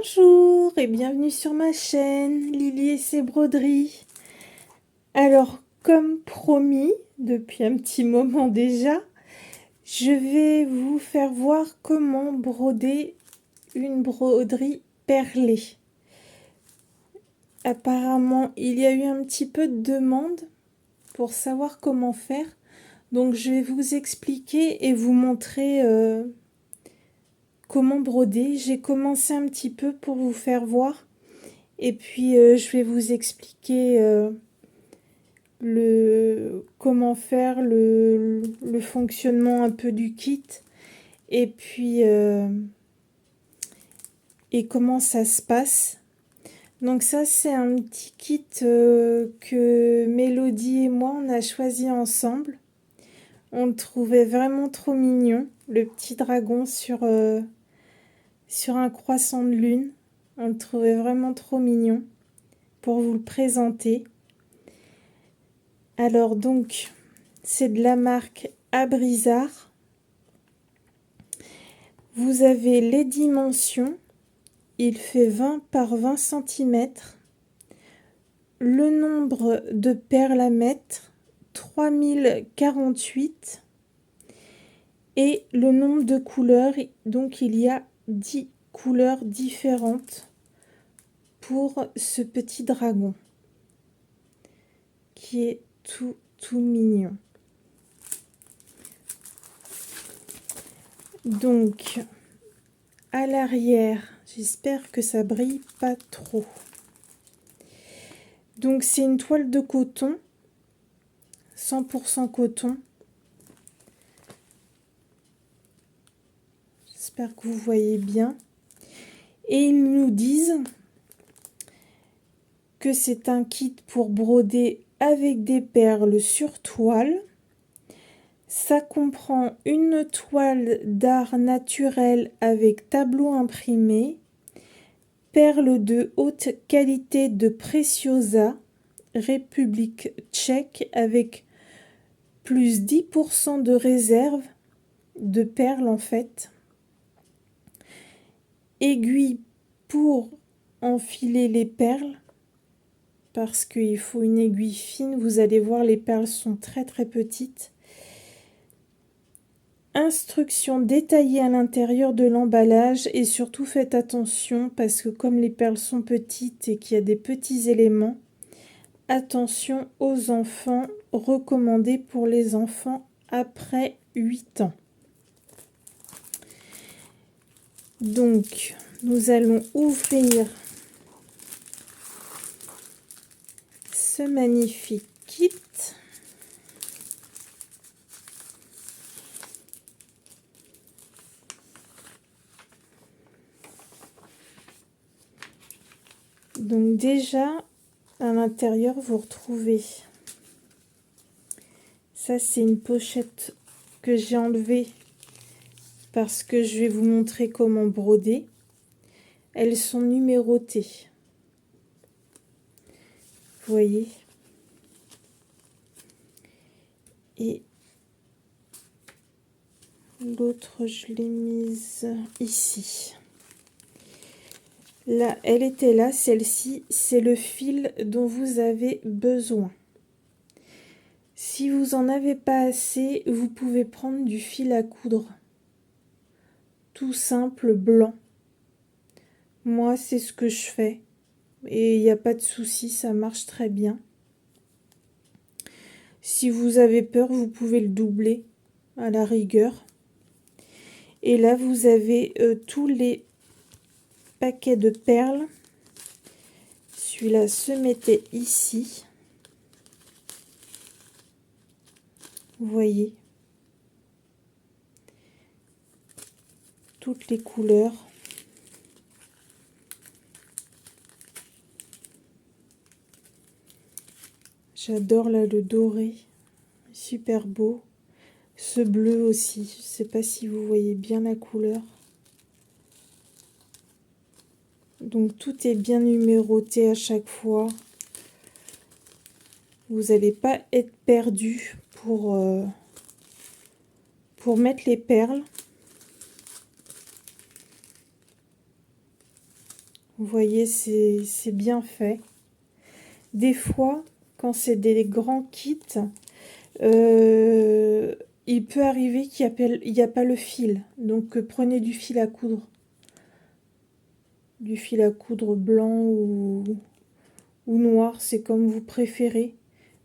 Bonjour et bienvenue sur ma chaîne Lily et ses broderies. Alors, comme promis, depuis un petit moment déjà, je vais vous faire voir comment broder une broderie perlée. Apparemment, il y a eu un petit peu de demande pour savoir comment faire. Donc, je vais vous expliquer et vous montrer comment broder. J'ai commencé un petit peu pour vous faire voir. Et puis, je vais vous expliquer comment faire le fonctionnement un peu du kit. Et puis, et comment ça se passe. Donc ça, c'est un petit kit que Mélodie et moi, on a choisi ensemble. On le trouvait vraiment trop mignon. Le petit dragon sur un croissant de lune. On le trouvait vraiment trop mignon pour vous le présenter. Alors donc, c'est de la marque Abrizar. Vous avez les dimensions. Il fait 20 par 20 cm. Le nombre de perles à mettre, 3048. Et le nombre de couleurs, donc il y a 10 couleurs différentes pour ce petit dragon qui est tout mignon. Donc à l'arrière, j'espère que ça brille pas trop. Donc c'est une toile de coton, 100% coton. J'espère que vous voyez bien. Et ils nous disent que c'est un kit pour broder avec des perles sur toile. Ça comprend une toile d'art naturel avec tableau imprimé, perles de haute qualité de Preciosa, République tchèque, avec plus 10% de réserve de perles en fait. Aiguille pour enfiler les perles, parce qu'il faut une aiguille fine. Vous allez voir, les perles sont très petites. Instructions détaillées à l'intérieur de l'emballage, et surtout faites attention parce que comme les perles sont petites et qu'il y a des petits éléments, attention aux enfants, recommandé pour les enfants après 8 ans. Donc nous allons ouvrir ce magnifique kit. Donc déjà, à l'intérieur, vous retrouvez, ça c'est une pochette que j'ai enlevée parce que je vais vous montrer comment broder. Elles sont numérotées. Vous voyez? Et l'autre, je l'ai mise ici. Là, elle était là, celle-ci, c'est le fil dont vous avez besoin. Si vous en avez pas assez, vous pouvez prendre du fil à coudre. Tout simple, blanc. Moi, c'est ce que je fais. Et il n'y a pas de souci, ça marche très bien. Si vous avez peur, vous pouvez le doubler à la rigueur. Et là, vous avez tous les paquets de perles. Celui-là se mettait ici. Vous voyez, toutes les couleurs. J'adore là le doré, super beau. Ce bleu aussi, je ne sais pas si vous voyez bien la couleur. Donc tout est bien numéroté à chaque fois. Vous n'allez pas être perdu pour mettre les perles. Vous voyez, c'est bien fait. Des fois, quand c'est des grands kits, il peut arriver qu'il n'y a pas le fil. Donc, prenez du fil à coudre. Du fil à coudre blanc ou noir, c'est comme vous préférez.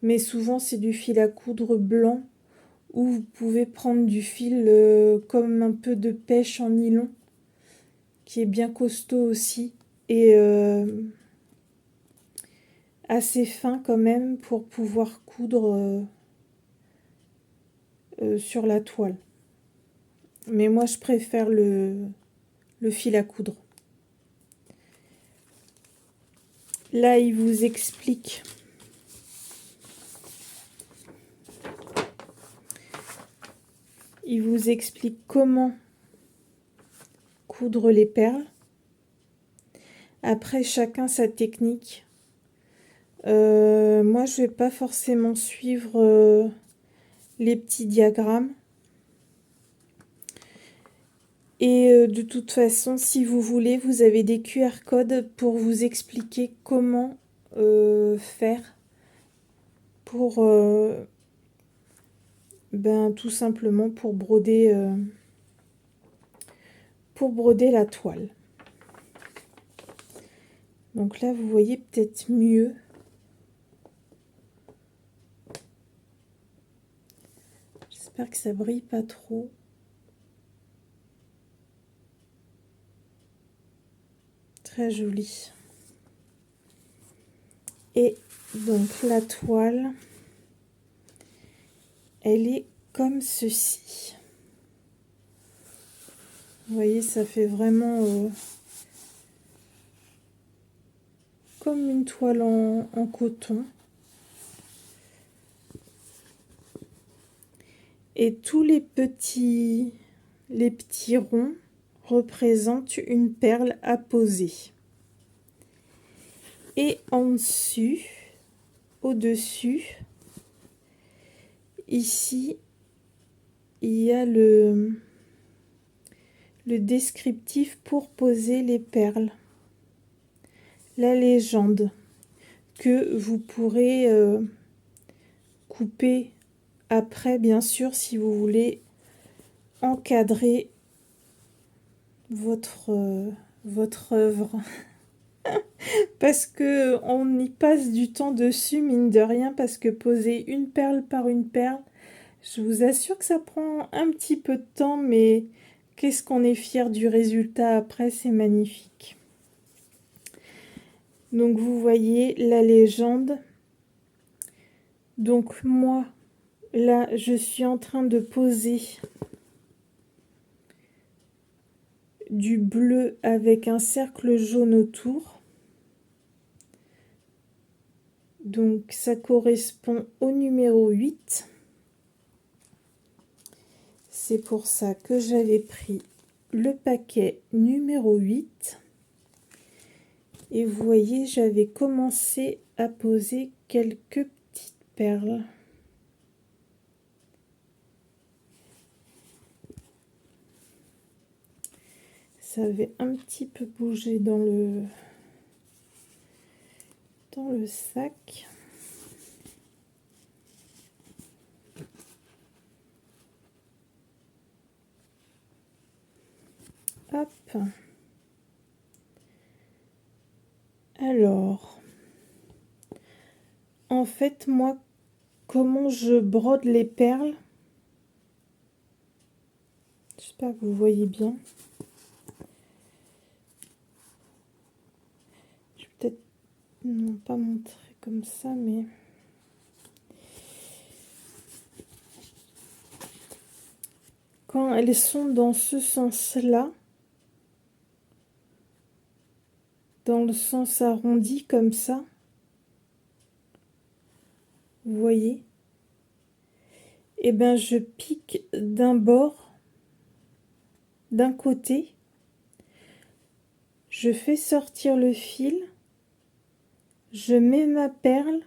Mais souvent, c'est du fil à coudre blanc. Ou vous pouvez prendre du fil comme un peu de pêche en nylon, qui est bien costaud aussi. Et assez fin quand même pour pouvoir coudre sur la toile. Mais moi, je préfère le fil à coudre. Là, il vous explique comment coudre les perles. Après, chacun sa technique. Moi, je vais pas forcément suivre les petits diagrammes. Et de toute façon, si vous voulez, vous avez des QR codes pour vous expliquer comment faire pour tout simplement pour broder la toile. Donc là, vous voyez peut-être mieux. J'espère que ça brille pas trop. Très joli. Et donc la toile, elle est comme ceci. Vous voyez, ça fait vraiment comme une toile en coton. Et tous les petits ronds représentent une perle à poser. Et en dessus, au-dessus, ici, il y a le descriptif pour poser les perles. La légende que vous pourrez couper après, bien sûr, si vous voulez encadrer votre œuvre. Parce que on y passe du temps dessus, mine de rien, parce que poser une perle par une perle, je vous assure que ça prend un petit peu de temps, mais qu'est-ce qu'on est fier du résultat après, c'est magnifique. Donc vous voyez la légende. Donc moi, là, je suis en train de poser du bleu avec un cercle jaune autour. Donc ça correspond au numéro 8. C'est pour ça que j'avais pris le paquet numéro 8. Et vous voyez, j'avais commencé à poser quelques petites perles. Ça avait un petit peu bougé dans le sac. Hop. Alors, en fait, moi, comment je brode les perles? J'espère que vous voyez bien. Je vais peut-être non pas montrer comme ça, mais quand elles sont dans ce sens-là, dans le sens arrondi comme ça, vous voyez, et ben je pique d'un bord, d'un côté, je fais sortir le fil, je mets ma perle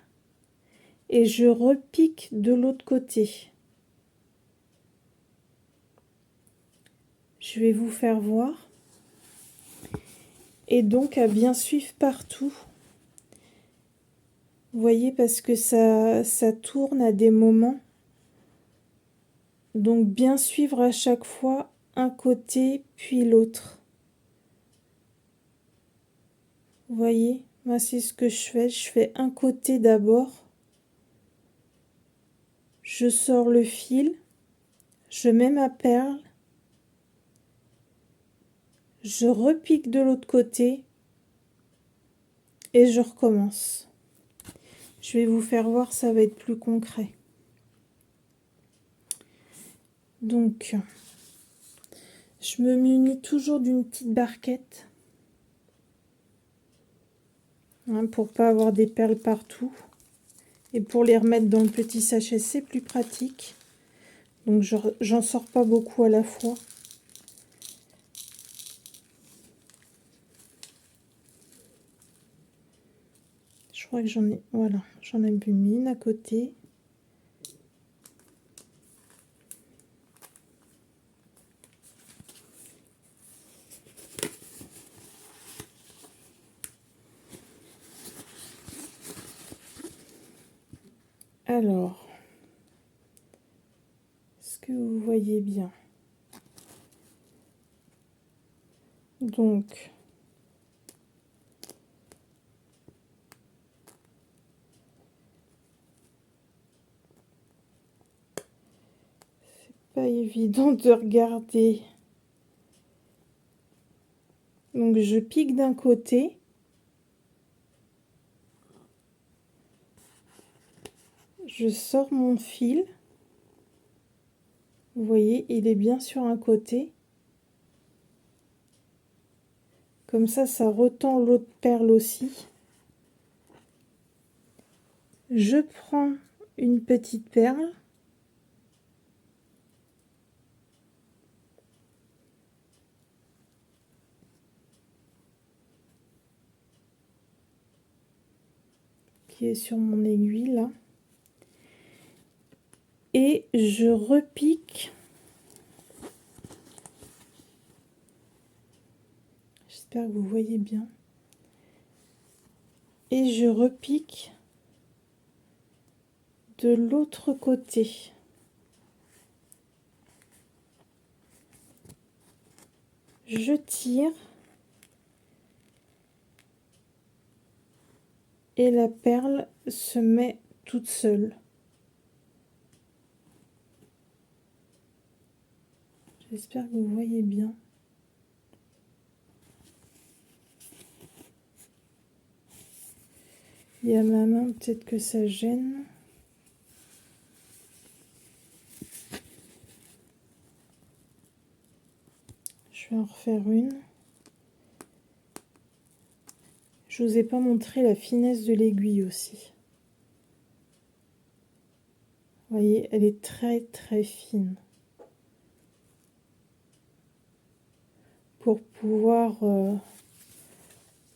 et je repique de l'autre côté. Je vais vous faire voir. Et donc à bien suivre partout. Vous voyez, parce que ça tourne à des moments. Donc bien suivre à chaque fois un côté puis l'autre. Vous voyez, moi c'est ce que je fais un côté d'abord. Je sors le fil, je mets ma perle, je repique de l'autre côté et je recommence. Je vais vous faire voir, ça va être plus concret. Donc, je me munis toujours d'une petite barquette, hein, pour pas avoir des perles partout. Et pour les remettre dans le petit sachet, c'est plus pratique. Donc, j'en sors pas beaucoup à la fois. Je crois que j'en ai, voilà, j'en ai mis une à côté. Alors, est-ce que vous voyez bien? Donc, pas évident de regarder. Donc, je pique d'un côté. Je sors mon fil. Vous voyez, il est bien sur un côté. Comme ça retend l'autre perle aussi. Je prends une petite perle. Qui est sur mon aiguille là. Et je repique. J'espère que vous voyez bien. Et je repique de l'autre côté. Je tire. Et la perle se met toute seule. J'espère que vous voyez bien. Il y a ma main, peut-être que ça gêne. Je vais en refaire une. Je vous ai pas montré la finesse de l'aiguille aussi. Vous voyez, elle est très très fine. Pour pouvoir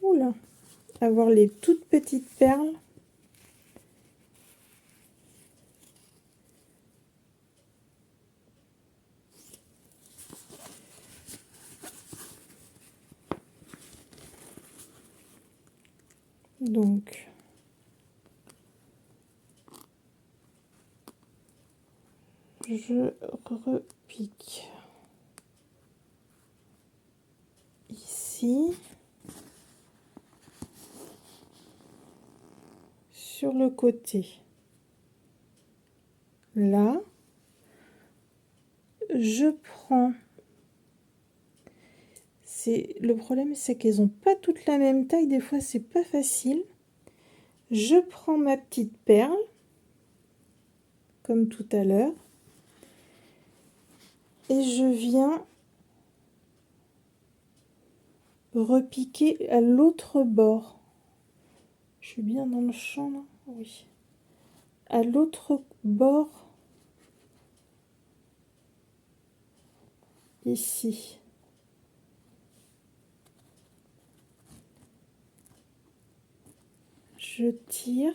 oula, avoir les toutes petites perles. Donc, je repique ici sur le côté. Là, je prends. Le problème, c'est qu'elles n'ont pas toutes la même taille. Des fois, c'est pas facile. Je prends ma petite perle, comme tout à l'heure, et je viens repiquer à l'autre bord. Je suis bien dans le champ là? Oui. À l'autre bord, ici. Je tire.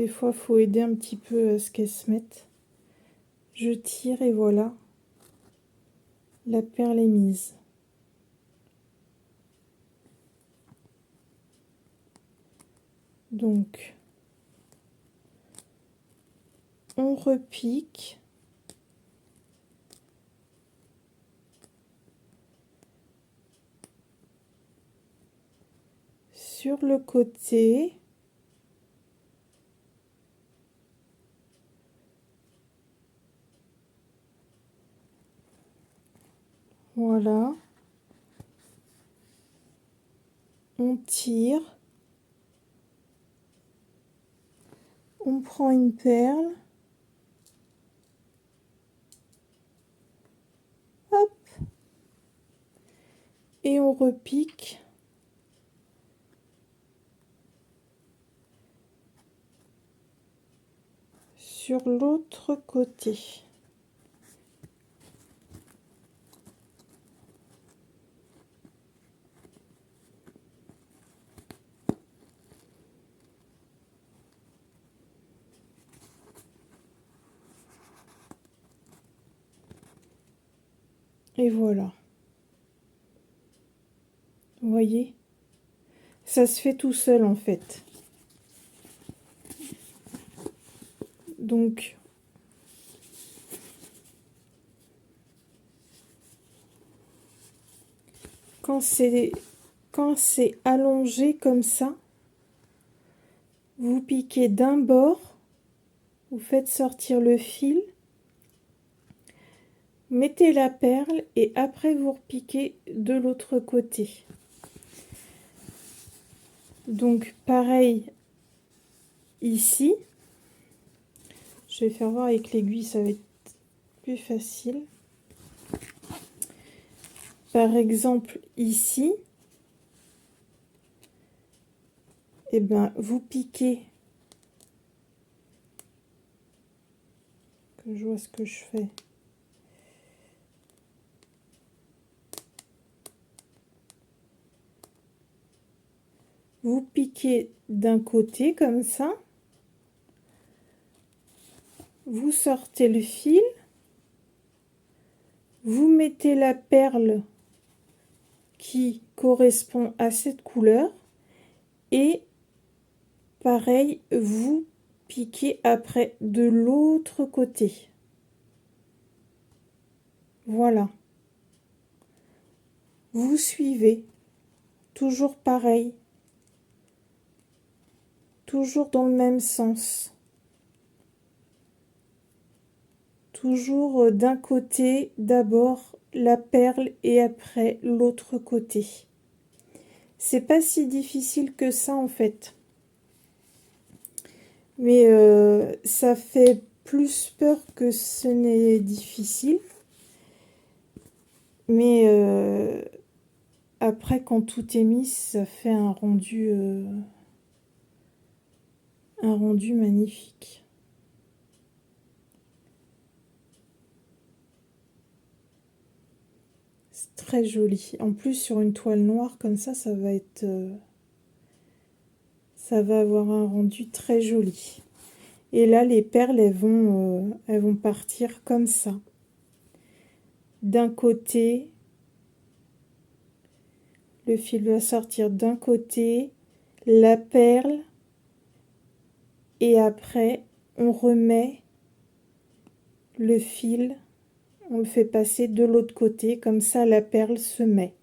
Des fois, il faut aider un petit peu à ce qu'elle se mette. Je tire et voilà, la perle est mise. Donc, on repique. Sur le côté. Voilà. On tire. On prend une perle. Hop. Et on repique. Sur l'autre côté. Et voilà. Vous voyez? Ça se fait tout seul en fait. Donc, quand c'est allongé comme ça, vous piquez d'un bord, vous faites sortir le fil, mettez la perle et après vous repiquez de l'autre côté. Donc pareil ici, je vais faire voir avec l'aiguille, ça va être plus facile. Par exemple ici, et ben vous piquez, que je vois ce que je fais. Vous piquez d'un côté comme ça, vous sortez le fil, vous mettez la perle qui correspond à cette couleur et pareil, vous piquez après de l'autre côté. Voilà. Vous suivez, toujours pareil, toujours dans le même sens. Toujours d'un côté, d'abord la perle et après l'autre côté. C'est pas si difficile que ça en fait. Mais ça fait plus peur que ce n'est difficile. Mais après, quand tout est mis, ça fait un rendu magnifique. C'est très joli. En plus, sur une toile noire comme ça va être... ça va avoir un rendu très joli. Et là, les perles, elles vont partir comme ça. D'un côté, le fil va sortir d'un côté, la perle, et après, on remet le fil, on le fait passer de l'autre côté, comme ça la perle se met.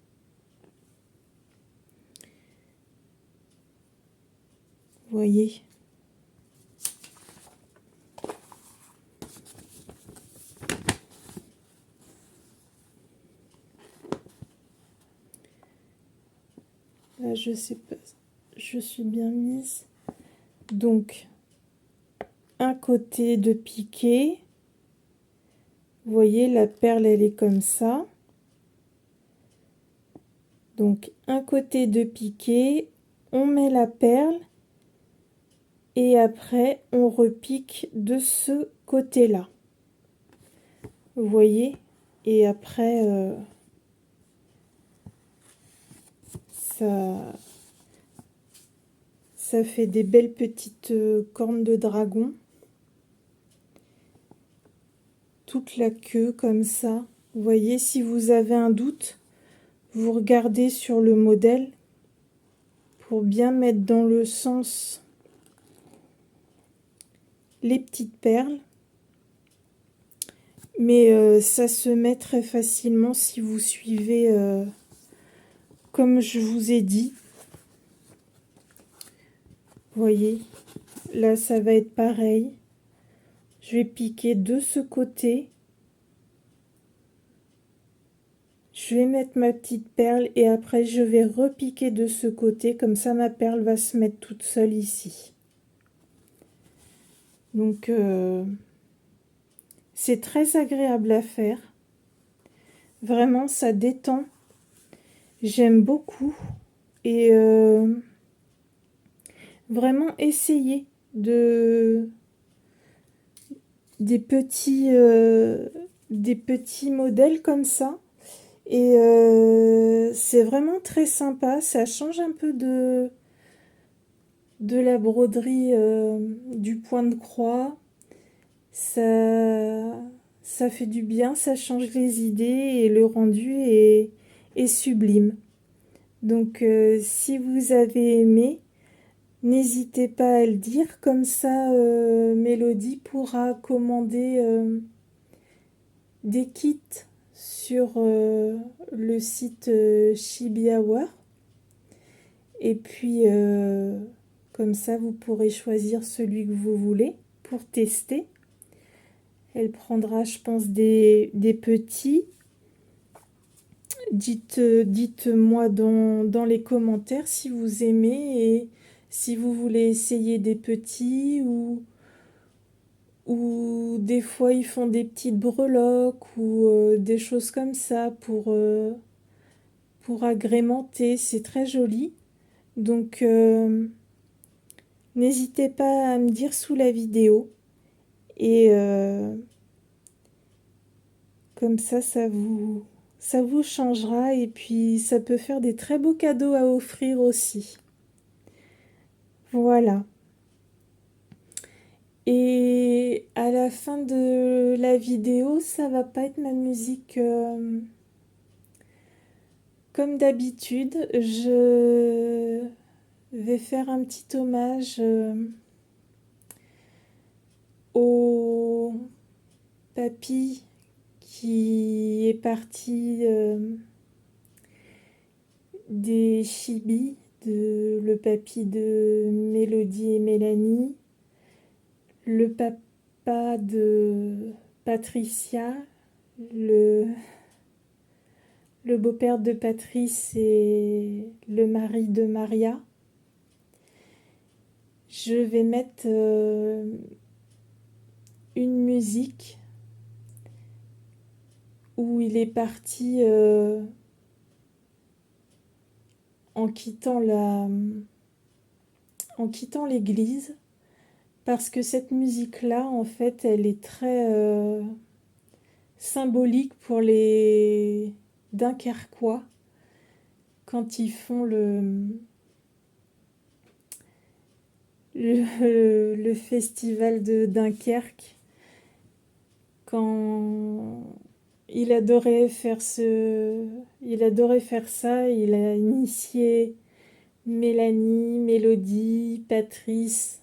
Vous voyez? Là, je sais pas, je suis bien mise. Donc, un côté de piqué. Vous voyez, la perle, elle est comme ça. Donc, un côté de piqué, on met la perle et après, on repique de ce côté-là. Vous voyez? Et après, ça Ça fait des belles petites cornes de dragon. Toute la queue comme ça. Vous voyez, si vous avez un doute, vous regardez sur le modèle pour bien mettre dans le sens les petites perles. Mais ça se met très facilement si vous suivez comme je vous ai dit. Vous voyez, là ça va être pareil. Je vais piquer de ce côté. Je vais mettre ma petite perle et après je vais repiquer de ce côté. Comme ça ma perle va se mettre toute seule ici. Donc c'est très agréable à faire. Vraiment ça détend. J'aime beaucoup. Et vraiment essayer des petits modèles comme ça. Et c'est vraiment très sympa. Ça change un peu de la broderie du point de croix. Ça fait du bien, ça change les idées et le rendu est sublime. Donc si vous avez aimé, n'hésitez pas à le dire, comme ça Mélodie pourra commander des kits sur le site Chibi-Hour. Et puis comme ça vous pourrez choisir celui que vous voulez pour tester. Elle prendra, je pense, des petits. Dites-moi dans les commentaires si vous aimez et si vous voulez essayer des petits ou des fois ils font des petites breloques ou des choses comme ça pour agrémenter. C'est très joli. Donc n'hésitez pas à me dire sous la vidéo et comme ça vous changera et puis ça peut faire des très beaux cadeaux à offrir aussi. Voilà. Et à la fin de la vidéo, ça va pas être ma musique comme d'habitude. Je vais faire un petit hommage au papy qui est parti des Chibi, le papy de Mélodie et Mélanie, le papa de Patricia, le beau-père de Patrice et le mari de Maria. Je vais mettre une musique où il est parti en quittant l'église, parce que cette musique-là, en fait, elle est très symbolique pour les Dunkerquois quand ils font le festival de Dunkerque. Quand il adorait faire ça, il a initié Mélanie, Mélodie, Patrice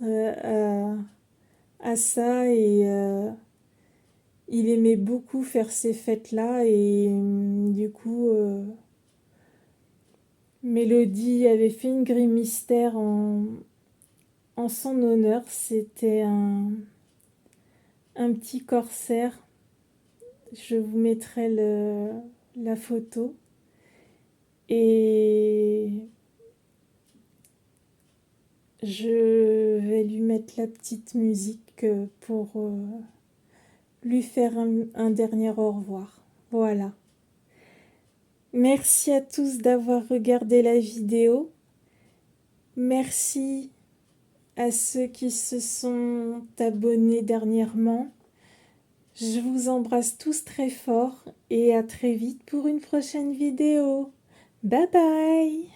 à ça et il aimait beaucoup faire ces fêtes-là et du coup Mélodie avait fait une grille mystère en son honneur. C'était un petit corsaire. Je vous mettrai la photo. Et je vais lui mettre la petite musique pour lui faire un dernier au revoir. Voilà. Merci à tous d'avoir regardé la vidéo. Merci à ceux qui se sont abonnés dernièrement. Je vous embrasse tous très fort et à très vite pour une prochaine vidéo. Bye bye!